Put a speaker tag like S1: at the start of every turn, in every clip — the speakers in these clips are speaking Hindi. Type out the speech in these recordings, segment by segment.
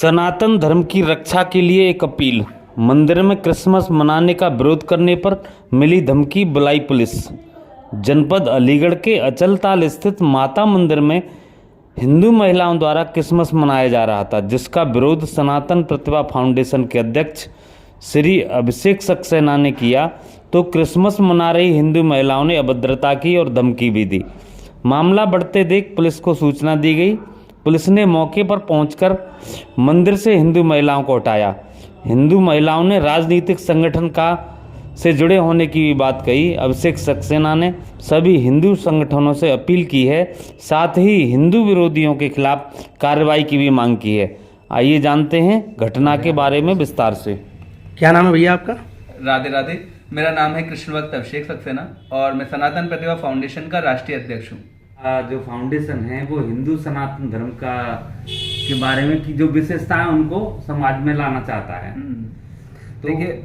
S1: सनातन धर्म की रक्षा के लिए एक अपील। मंदिर में क्रिसमस मनाने का विरोध करने पर मिली धमकी, बुलाई पुलिस। जनपद अलीगढ़ के अचलताल स्थित माता मंदिर में हिंदू महिलाओं द्वारा क्रिसमस मनाया जा रहा था, जिसका विरोध सनातन प्रतिभा फाउंडेशन के अध्यक्ष श्री अभिषेक सक्सेना ने किया, तो क्रिसमस मना रही हिंदू महिलाओं ने अभद्रता की और धमकी भी दी। मामला बढ़ते देख पुलिस को सूचना दी गई। पुलिस ने मौके पर पहुंचकर मंदिर से हिंदू महिलाओं को हटाया। हिंदू महिलाओं ने राजनीतिक संगठन से जुड़े होने की भी बात कही। अभिषेक सक्सेना ने सभी हिंदू संगठनों से अपील की है, साथ ही हिंदू विरोधियों के खिलाफ कार्रवाई की भी मांग की है। आइए जानते हैं घटना के बारे में विस्तार से।
S2: क्या नाम है भैया आपका?
S3: राधे राधे। मेरा नाम है कृष्ण भक्त अभिषेक सक्सेना और मैं सनातन प्रतिभा फाउंडेशन का राष्ट्रीय अध्यक्ष हूँ।
S1: जो फाउंडेशन है वो हिंदू सनातन धर्म के बारे में की जो विशेषताएं उनको समाज में लाना चाहता है।
S3: तो देखिए,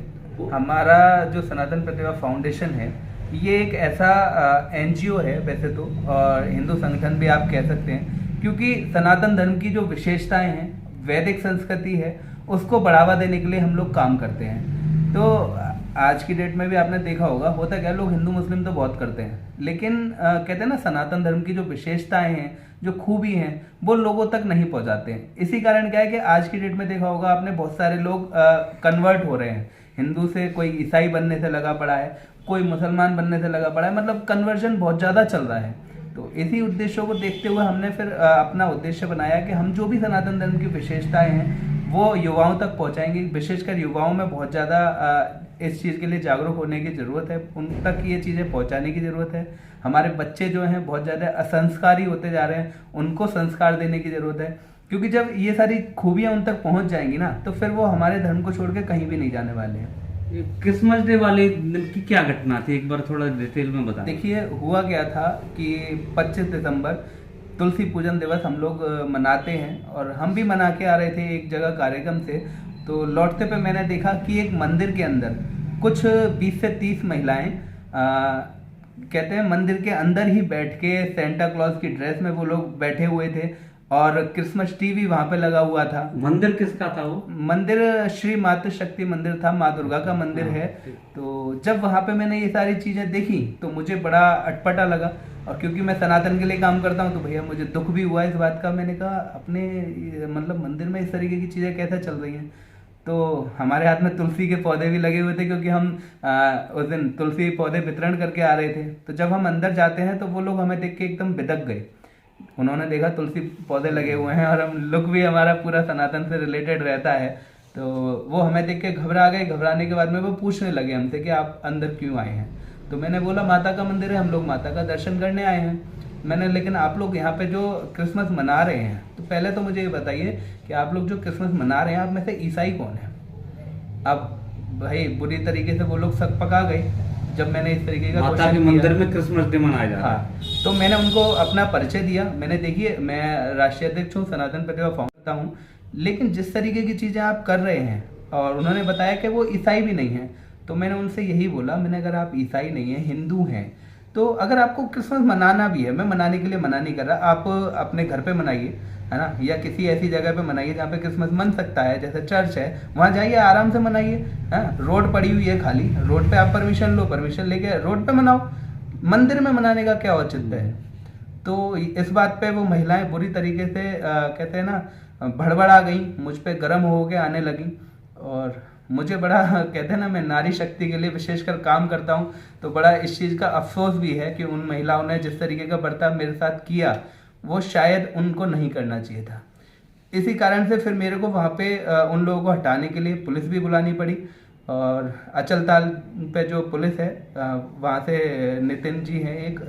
S3: हमारा जो सनातन प्रतिभा फाउंडेशन है ये एक ऐसा एनजीओ है वैसे तो, और हिंदू संगठन भी आप कह सकते हैं, क्योंकि सनातन धर्म की जो विशेषताएं हैं, वैदिक संस्कृति है, उसको बढ़ावा देने के लिए हम लोग काम करते हैं। तो आज की डेट में भी आपने देखा होगा, होता क्या, लोग हिंदू मुस्लिम तो बहुत करते हैं, लेकिन कहते हैं ना, सनातन धर्म की जो विशेषताएं हैं, जो खूबी हैं, वो लोगों तक नहीं पहुंचाते हैं। इसी कारण क्या है कि आज की डेट में देखा होगा आपने, बहुत सारे लोग कन्वर्ट हो रहे हैं हिंदू से, कोई ईसाई बनने से लगा पड़ा है, कोई मुसलमान बनने से लगा पड़ा है, मतलब कन्वर्जन बहुत ज़्यादा चल रहा है। तो इसी उद्देश्यों को देखते हुए हमने फिर अपना उद्देश्य बनाया कि हम जो भी सनातन धर्म की विशेषताएं हैं वो युवाओं तक पहुंचाएंगे। विशेषकर युवाओं में बहुत ज़्यादा इस चीज़ के लिए जागरूक होने की ज़रूरत है, उन तक ये चीज़ें पहुंचाने की ज़रूरत है। हमारे बच्चे जो हैं बहुत ज़्यादा असंस्कारी होते जा रहे हैं, उनको संस्कार देने की ज़रूरत है, क्योंकि जब ये सारी खूबियाँ उन तक पहुँच जाएंगी ना, तो फिर वो हमारे धर्म को छोड़ के कहीं भी नहीं जाने वाले हैं।
S1: क्रिसमस डे वाले दिन की क्या घटना थी, एक बार थोड़ा डिटेल में बता।
S3: देखिए, हुआ क्या था कि 25 दिसंबर तुलसी पूजन दिवस हम लोग मनाते हैं, और हम भी मना के आ रहे थे एक जगह कार्यक्रम से। तो लौटते पे मैंने देखा कि एक मंदिर के अंदर कुछ 20 से 30 महिलाएं कहते हैं मंदिर के अंदर ही बैठ के सेंटा क्लॉज की ड्रेस में वो लोग बैठे हुए थे, और क्रिसमस ट्री भी वहां पे लगा हुआ था।
S1: मंदिर किसका था वो?
S3: मंदिर श्री मातृ शक्ति मंदिर था, माँ दुर्गा का मंदिर है। तो जब वहां पे मैंने ये सारी चीजें देखी तो मुझे बड़ा अटपटा लगा, और क्योंकि मैं सनातन के लिए काम करता हूँ तो भैया मुझे दुख भी हुआ इस बात का। मैंने कहा, अपने मतलब मंदिर में इस तरीके की चीज़ें कैसे चल रही हैं। तो हमारे हाथ में तुलसी के पौधे भी लगे हुए थे, क्योंकि हम उस दिन तुलसी पौधे वितरण करके आ रहे थे। तो जब हम अंदर जाते हैं तो वो लोग हमें देख के एकदम बिदक गए। उन्होंने देखा तुलसी पौधे लगे हुए हैं और हम लुक भी हमारा पूरा सनातन से रिलेटेड रहता है, तो वो हमें देख के घबरा गए। घबराने के बाद में वो पूछने लगे हमसे कि आप अंदर क्यों आए हैं। तो मैंने बोला, माता का मंदिर है, हम लोग माता का दर्शन करने आए हैं। मैंने, लेकिन आप लोग यहाँ पे जो क्रिसमस मना रहे हैं, तो पहले तो मुझे ये बताइए कि आप लोग जो क्रिसमस मना रहे हैं, आप में से ईसाई कौन है? अब भाई बुरी तरीके से वो लोग सक पका गए जब मैंने इस तरीके का
S1: माता के मंदिर में क्रिसमस डे मनाया जा रहा है।
S3: हाँ, तो मैंने उनको अपना परिचय दिया। मैंने, देखिए, मैं राष्ट्रीय अध्यक्ष हूँ, सनातन प्रतिभा फाउंडेशन हूँ, लेकिन जिस तरीके की चीज़ें आप कर रहे हैं, और उन्होंने बताया कि वो ईसाई भी नहीं है। तो मैंने उनसे यही बोला, मैंने, अगर आप ईसाई नहीं हैं, हिंदू हैं, तो अगर आपको क्रिसमस मनाना भी है, मैं मनाने के लिए मना नहीं कर रहा, आप अपने घर पे मनाइए, है ना, या किसी ऐसी जगह पे मनाइए जहाँ पे क्रिसमस मन सकता है, जैसे चर्च है, वहाँ जाइए, आराम से मनाइए। रोड पड़ी हुई है खाली, रोड पे आप परमिशन लो, परमिशन लेके रोड पे मनाओ। मंदिर में मनाने का क्या औचित्य है? तो इस बात पे वो महिलाएं बुरी तरीके से कहते हैं ना, भड़बड़ा गई, मुझ पे गर्म हो के आने लगी। और मुझे बड़ा कहते हैं ना, मैं नारी शक्ति के लिए विशेषकर काम करता हूँ, तो बड़ा इस चीज़ का अफसोस भी है कि उन महिलाओं ने जिस तरीके का बर्ताव मेरे साथ किया, वो शायद उनको नहीं करना चाहिए था। इसी कारण से फिर मेरे को वहाँ पे उन लोगों को हटाने के लिए पुलिस भी बुलानी पड़ी, और अचलताल पे जो पुलिस है, वहाँ से नितिन जी हैं एक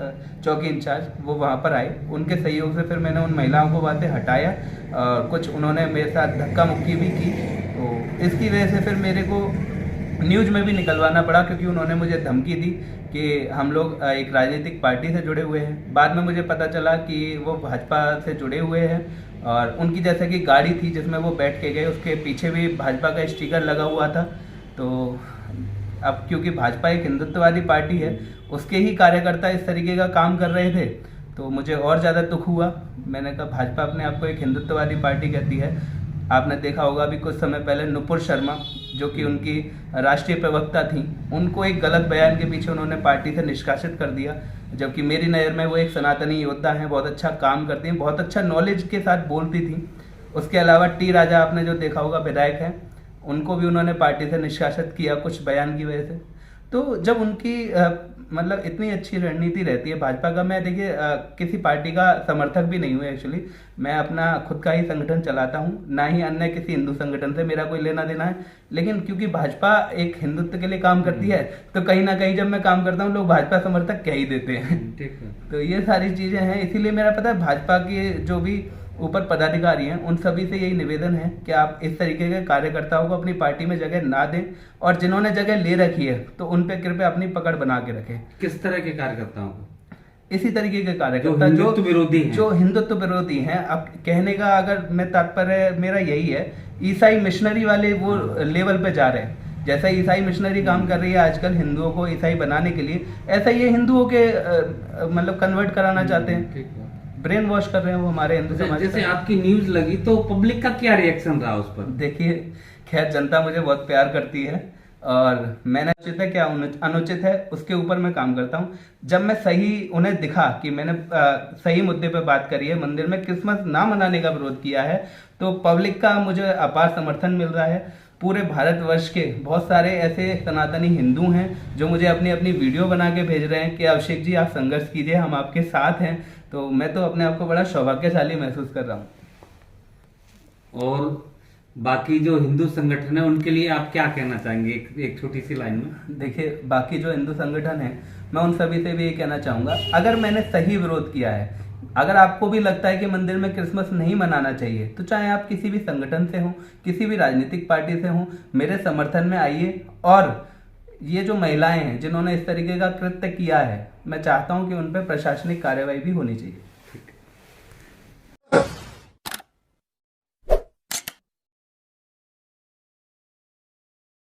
S3: चौकी इंचार्ज, वो वहाँ पर आए। उनके सहयोग से फिर मैंने उन महिलाओं को वहाँ से हटाया, और कुछ उन्होंने मेरे साथ धक्का मुक्की भी की। तो इसकी वजह से फिर मेरे को न्यूज़ में भी निकलवाना पड़ा, क्योंकि उन्होंने मुझे धमकी दी कि हम लोग एक राजनीतिक पार्टी से जुड़े हुए हैं। बाद में मुझे पता चला कि वो भाजपा से जुड़े हुए हैं, और उनकी जैसे कि गाड़ी थी जिसमें वो बैठ के गए, उसके पीछे भी भाजपा का स्टिकर लगा हुआ था। तो अब क्योंकि भाजपा एक हिंदुत्ववादी पार्टी है, उसके ही कार्यकर्ता इस तरीके का काम कर रहे थे, तो मुझे और ज़्यादा दुख हुआ। मैंने कहा, भाजपा अपने आप को एक हिंदुत्ववादी पार्टी कहती है, आपने देखा होगा अभी कुछ समय पहले नुपुर शर्मा जो कि उनकी राष्ट्रीय प्रवक्ता थी, उनको एक गलत बयान के पीछे उन्होंने पार्टी से निष्कासित कर दिया, जबकि मेरी नज़र में वो एक सनातनी योद्धा हैं, बहुत अच्छा काम करती हैं, बहुत अच्छा नॉलेज के साथ बोलती थी। उसके अलावा टी राजा आपने जो देखा होगा विधायक हैं, उनको भी उन्होंने पार्टी से निष्कासित किया कुछ बयान की वजह से। तो जब उनकी मतलब इतनी अच्छी रणनीति रहती है भाजपा का, मैं देखिए किसी पार्टी का समर्थक भी नहीं हूँ एक्चुअली, मैं अपना खुद का ही संगठन चलाता हूँ, ना ही अन्य किसी हिंदू संगठन से मेरा कोई लेना देना है। लेकिन क्योंकि भाजपा एक हिंदुत्व के लिए काम करती है, तो कहीं ना कहीं जब मैं काम करता हूँ लोग भाजपा समर्थक कह ही देते हैं।
S2: ठीक है।
S3: तो ये सारी चीज़ें हैं, इसीलिए मेरा पता है भाजपा के जो भी ऊपर पदाधिकारी हैं उन सभी से यही निवेदन है कि आप इस तरीके के कार्यकर्ताओं को अपनी पार्टी में जगह ना दें, और जिन्होंने जगह ले रखी है तो उन पे कृपया अपनी पकड़ बना के रखें।
S2: किस तरह के कार्यकर्ताओं को?
S3: इसी तरीके के कार्यकर्ता जो हिंदुत्व विरोधी हैं। अब कहने का अगर मैं तात्पर्य मेरा यही है, ईसाई मिशनरी वाले वो लेवल पे जा रहे हैं। जैसा ईसाई मिशनरी काम कर रही है आजकल हिंदुओं को ईसाई बनाने के लिए, ऐसा ये हिंदुओं के मतलब कन्वर्ट कराना चाहते हैं, ब्रेन वॉश कर रहे हैं वो हमारे हिंदू समाज।
S2: जैसे आपकी न्यूज लगी तो पब्लिक का क्या रिएक्शन रहा उस पर?
S3: देखिए खैर जनता मुझे बहुत प्यार करती है, और मैंने उचित है क्या अनुचित है उसके ऊपर मैं काम करता हूँ। जब मैं सही उन्हें दिखा कि मैंने सही मुद्दे पे बात करी है, मंदिर में क्रिसमस ना मनाने का विरोध किया है, तो पब्लिक का मुझे अपार समर्थन मिल रहा है। पूरे भारतवर्ष के बहुत सारे ऐसे सनातनी हिंदू हैं जो मुझे अपनी अपनी वीडियो बना के भेज रहे हैं कि अभिषेक जी आप संघर्ष कीजिए, हम आपके साथ हैं। तो मैं तो अपने आप को बड़ा सौभाग्यशाली महसूस कर रहा हूँ।
S2: और बाकी जो हिंदू संगठन है उनके लिए आप क्या कहना चाहेंगे एक छोटी सी लाइन में?
S3: देखिए बाकी जो हिंदू संगठन है मैं उन सभी से भी ये कहना चाहूँगा, अगर मैंने सही विरोध किया है, अगर आपको भी लगता है कि मंदिर में क्रिसमस नहीं मनाना चाहिए, तो चाहे आप किसी भी संगठन से हों, किसी भी राजनीतिक पार्टी से हों, मेरे समर्थन में आइए। और ये जो महिलाएं हैं जिन्होंने इस तरीके का कृत्य किया है, मैं चाहता हूं कि उन पर प्रशासनिक कार्रवाई भी होनी चाहिए।